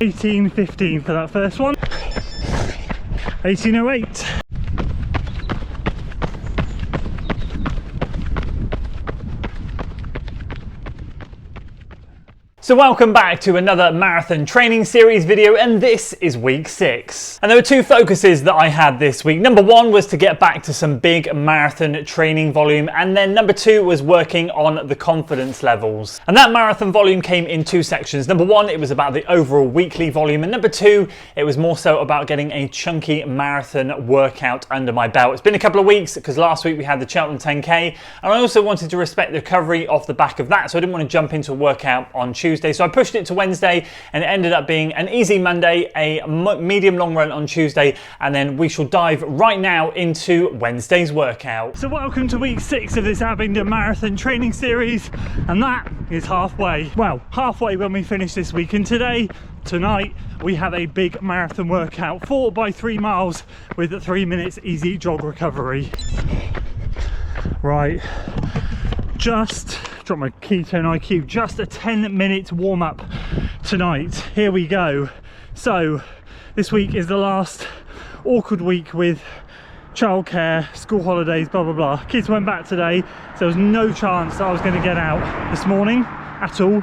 18:15 for that first one. 18:08. So welcome back to another marathon training series video, and this is week 6. And there were two focuses that I had this week. Number one was to get back to some big marathon training volume, and then number two was working on the confidence levels. And that marathon volume came in two sections. Number one, it was about the overall weekly volume, and number two, it was more so about getting a chunky marathon workout under my belt. It's been a couple of weeks because last week we had the Cheltenham 10K, and I also wanted to respect the recovery off the back of that, so I didn't want to jump into a workout on Tuesday. So I pushed it to Wednesday, and it ended up being an easy Monday, a medium long run on Tuesday, and then we shall dive right now into Wednesday's workout. So welcome to week 6 of this Abingdon Marathon Training series, and that is halfway. Well, halfway when we finish this week, and tonight we have a big marathon workout, 4 by 3 miles with 3 minutes easy jog recovery. Right, just drop my ketone IQ, just a 10-minute warm-up tonight. Here we go. So this week is the last awkward week with childcare, school holidays, blah blah blah. Kids went back today, so there was no chance that I was going to get out this morning at all.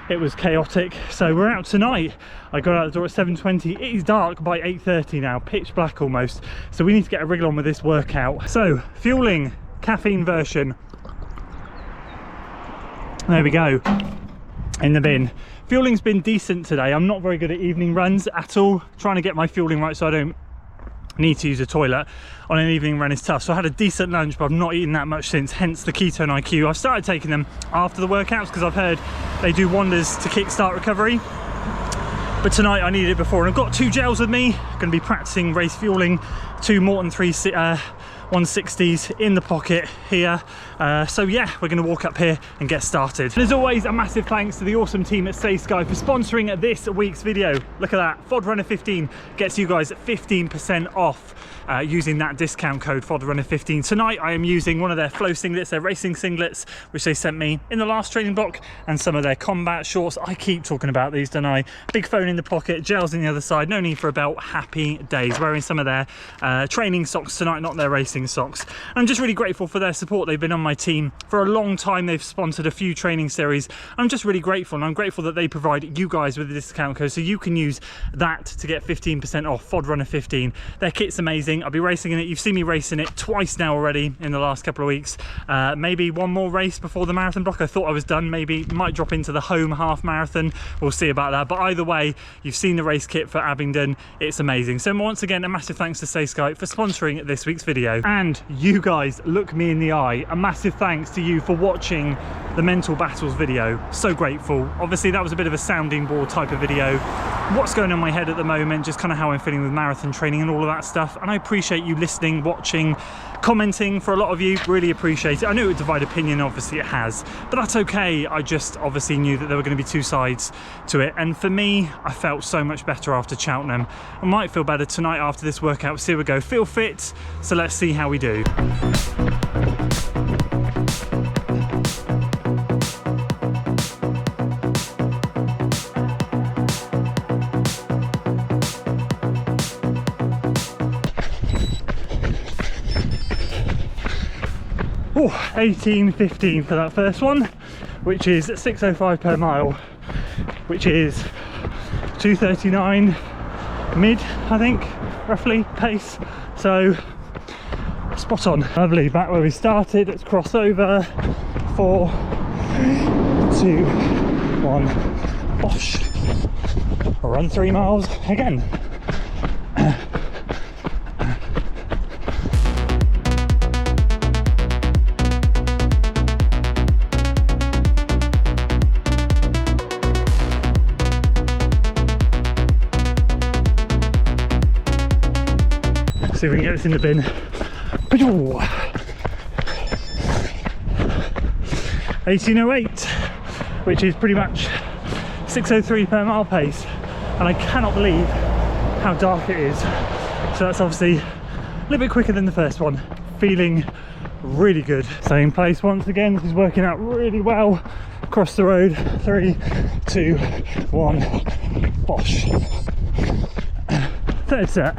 It was chaotic, so we're out tonight. I got out the door at 7:20. It is dark by 8:30 now, pitch black almost, so we need to get a wriggle on with this workout. So fueling, caffeine version, there we go, in the bin. Fueling's been decent today. I'm not very good at evening runs at all. Trying to get my fueling right so I don't need to use a toilet on an evening run is tough. So I had a decent lunch, but I've not eaten that much since, hence the ketone IQ. I've started taking them after the workouts because I've heard they do wonders to kickstart recovery. But tonight I needed it before, and I've got 2 gels with me. I'm going to be practicing race fueling, 2 Morton 160s in the pocket here. So yeah, we're going to walk up here and get started. And as always, a massive thanks to the awesome team at Saysky for sponsoring this week's video. Look at that, FODRunner15 gets you guys 15% off using that discount code FODRunner15. Tonight I am using one of their flow singlets, their racing singlets, which they sent me in the last training block, and some of their combat shorts. I keep talking about these, don't I? Big phone in the pocket, gels in the other side, no need for a belt, happy days. Wearing some of their training socks tonight, not their racing socks. I'm just really grateful for their support. They've been on my team for a long time. They've sponsored a few training series. I'm just really grateful, and I'm grateful that they provide you guys with a discount code so you can use that to get 15% off FODRunner15. Their kit's amazing. I'll be racing in it. You've seen me racing it twice now already in the last couple of weeks. Maybe one more race before the marathon block. I thought I was done. Maybe might drop into the home half marathon. We'll see about that. But either way, you've seen the race kit for Abingdon. It's amazing. So once again, a massive thanks to Saysky for sponsoring this week's video. And you guys look me in the eye. A massive thanks to you for watching the mental battles video. So grateful. Obviously that was a bit of a sounding board type of video. What's going on in my head at the moment, just kind of how I'm feeling with marathon training and all of that stuff. And I appreciate you listening, watching, commenting. For a lot of you, really appreciate it. I know it would divide opinion, obviously it has, but that's okay. I just obviously knew that there were going to be two sides to it, and for me, I felt so much better after Cheltenham. I might feel better tonight after this workout. So here we go. Feel fit, so let's see how we do. Oh, 18:15 for that first one, which is 6:05 per mile, which is 2:39 mid, I think, roughly, pace. So spot on. Lovely, back where we started. Let's cross over. 4, 2, 1, bosh. I'll run 3 miles again. See if we can get this in the bin. 18:08, which is pretty much 6:03 per mile pace, and I cannot believe how dark it is. So that's obviously a little bit quicker than the first one. Feeling really good. Same place once again. This is working out really well. across the road. 3, 2, 1, bosh. Third set.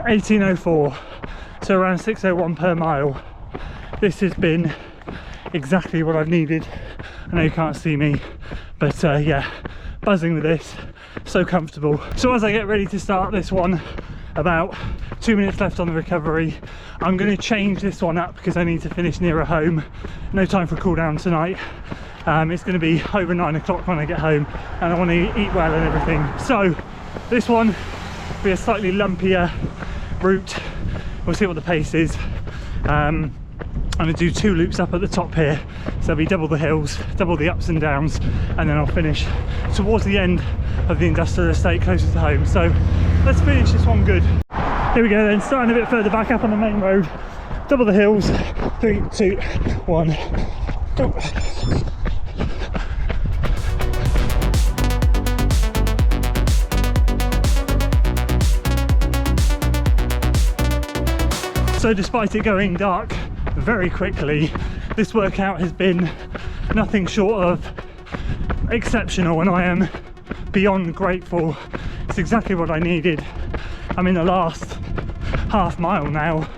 $18.04, so around 6:01 per mile. This has been exactly what I've needed. I know you can't see me, but yeah, buzzing with this, so comfortable. So as I get ready to start this one, about 2 minutes left on the recovery, I'm going to change this one up because I need to finish nearer home. No time for cool down tonight. It's going to be over 9 o'clock when I get home, and I want to eat well and everything. So this one will be a slightly lumpier route. We'll see what the pace is. I'm going to do 2 loops up at the top here, so there'll be double the hills, double the ups and downs, and then I'll finish towards the end of the industrial estate closer to home. So let's finish this one good. Here we go then, starting a bit further back up on the main road, double the hills. 3, 2, 1, go. So despite it going dark very quickly, this workout has been nothing short of exceptional, and I am beyond grateful. It's exactly what I needed. I'm in the last half mile now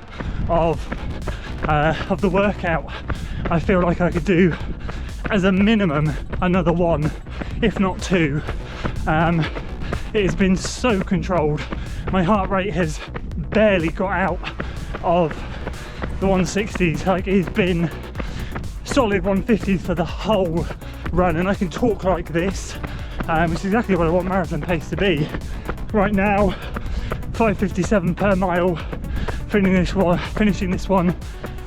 of the workout. I feel like I could do as a minimum another 1, if not 2. It has been so controlled. My heart rate has barely got out of the 160s. Like, it's been solid 150s for the whole run, and I can talk like this, which is exactly what I want marathon pace to be. Right now, 5:57 per mile. Finishing this one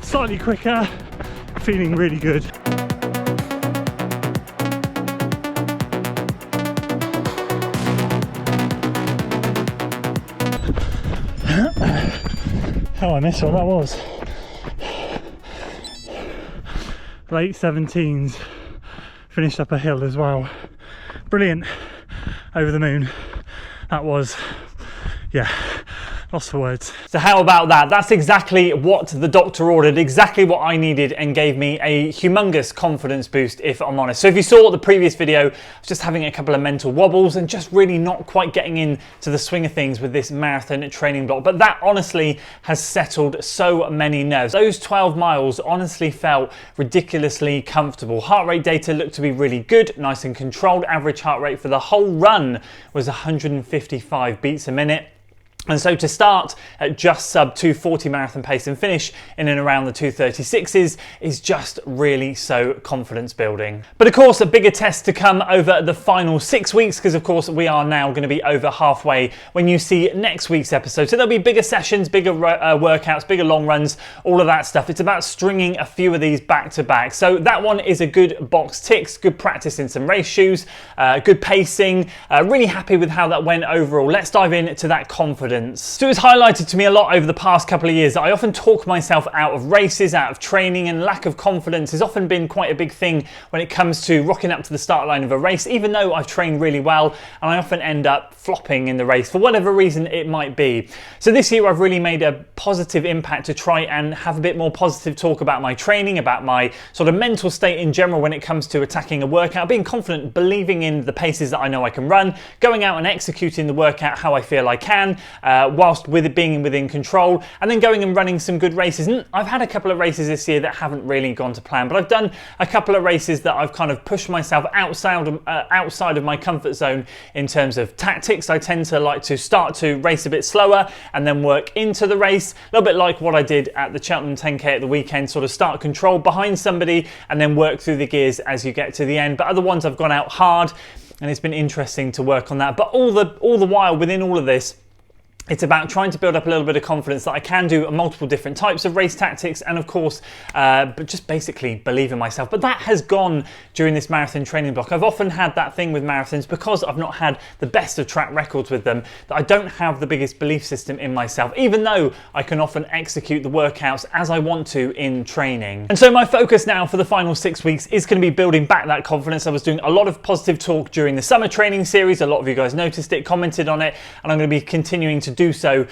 slightly quicker, feeling really good. Oh, I missed what that was. Late 17s, finished up a hill as well. Brilliant, over the moon. That was, yeah, lost for words. So how about that? That's exactly what the doctor ordered, exactly what I needed, and gave me a humongous confidence boost, if I'm honest. So if you saw the previous video, I was just having a couple of mental wobbles and just really not quite getting into the swing of things with this marathon training block. But that honestly has settled so many nerves. Those 12 miles honestly felt ridiculously comfortable. Heart rate data looked to be really good, nice and controlled. Average heart rate for the whole run was 155 beats a minute. And so to start at just sub 240 marathon pace and finish in and around the 236s is just really so confidence building. But of course, a bigger test to come over the final 6 weeks, because of course we are now going to be over halfway when you see next week's episode. So there'll be bigger sessions, bigger workouts, bigger long runs, all of that stuff. It's about stringing a few of these back to back. So that one is a good box ticks, good practice in some race shoes, good pacing, really happy with how that went overall. Let's dive into that confidence. So it's highlighted to me a lot over the past couple of years that I often talk myself out of races, out of training, and lack of confidence has often been quite a big thing when it comes to rocking up to the start line of a race, even though I've trained really well, and I often end up flopping in the race for whatever reason it might be. So this year I've really made a positive impact to try and have a bit more positive talk about my training, about my sort of mental state in general when it comes to attacking a workout, being confident, believing in the paces that I know I can run, going out and executing the workout how I feel I can, whilst with it being within control, and then going and running some good races. And I've had a couple of races this year that haven't really gone to plan, but I've done a couple of races that I've kind of pushed myself outside of my comfort zone in terms of tactics. I tend to like to start to race a bit slower and then work into the race, a little bit like what I did at the Cheltenham 10K at the weekend, sort of start control behind somebody and then work through the gears as you get to the end. But other ones I've gone out hard, and it's been interesting to work on that. But all the while within all of this, It's about trying to build up a little bit of confidence that I can do multiple different types of race tactics, and of course, but just basically believe in myself. But that has gone during this marathon training block. I've often had that thing with marathons, because I've not had the best of track records with them, that I don't have the biggest belief system in myself, even though I can often execute the workouts as I want to in training. And so my focus now for the final 6 weeks is going to be building back that confidence. I was doing a lot of positive talk during the summer training series. A lot of you guys noticed it, commented on it, and I'm going to be continuing to do so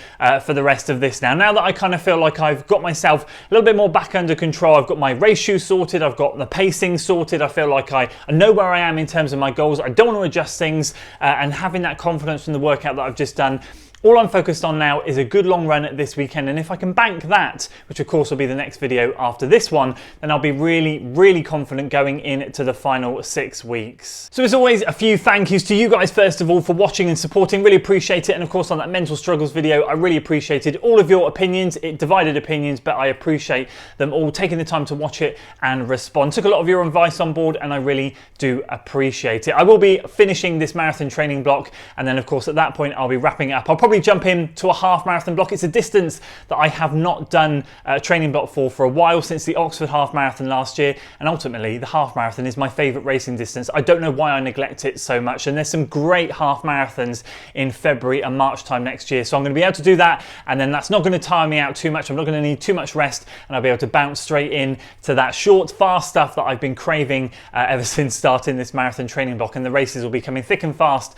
for the rest of this now that I kind of feel like I've got myself a little bit more back under control. I've got my race shoes sorted, I've got the pacing sorted, I feel like I know where I am in terms of my goals. I don't want to adjust things, and having that confidence from the workout that I've just done. All I'm focused on now is a good long run this weekend, and if I can bank that, which of course will be the next video after this one, then I'll be really confident going into the final 6 weeks. So as always, a few thank yous to you guys first of all for watching and supporting, really appreciate it. And of course on that mental struggles video, I really appreciated all of your opinions. It divided opinions, but I appreciate them all taking the time to watch it and respond. Took a lot of your advice on board, and I really do appreciate it. I will be finishing this marathon training block, and then of course at that point I'll be wrapping it up. I'll probably jump in to a half marathon block. It's a distance that I have not done a training block for a while, since the Oxford half marathon last year, and ultimately the half marathon is my favourite racing distance. I don't know why I neglect it so much, and there's some great half marathons in February and March time next year, so I'm going to be able to do that, and then that's not going to tire me out too much. I'm not going to need too much rest, and I'll be able to bounce straight in to that short, fast stuff that I've been craving ever since starting this marathon training block, and the races will be coming thick and fast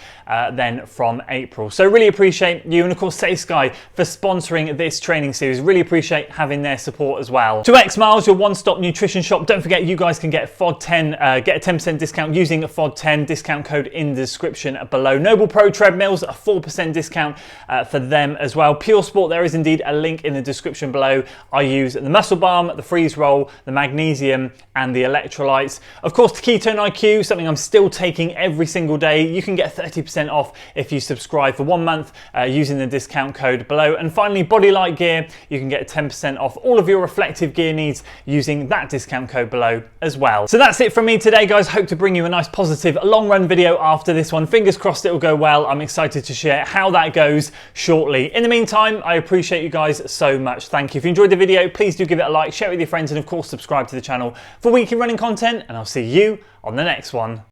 then from April. So really appreciate you, and of course Saysky for sponsoring this training series. Really appreciate having their support as well. To X Miles, your one-stop nutrition shop. Don't forget, you guys can get FOD10, get a 10% discount using FOD10 discount code in the description below. Noble Pro treadmills, a 4% discount for them as well. Pure Sport, there is indeed a link in the description below. I use the Muscle Balm, the Freeze Roll, the Magnesium, and the electrolytes. Of course, the Ketone IQ, something I'm still taking every single day. You can get 30% off if you subscribe for 1 month using the discount code below. And finally, Body Light Gear, you can get 10% off all of your reflective gear needs using that discount code below as well. So that's it from me today, guys. Hope to bring you a nice positive long run video after this one. Fingers crossed it will go well. I'm excited to share how that goes shortly. In the meantime, I appreciate you guys so much. Thank you. If you enjoyed the video, please do give it a like, share it with your friends, and of course subscribe to the channel for weekly running content, and I'll see you on the next one.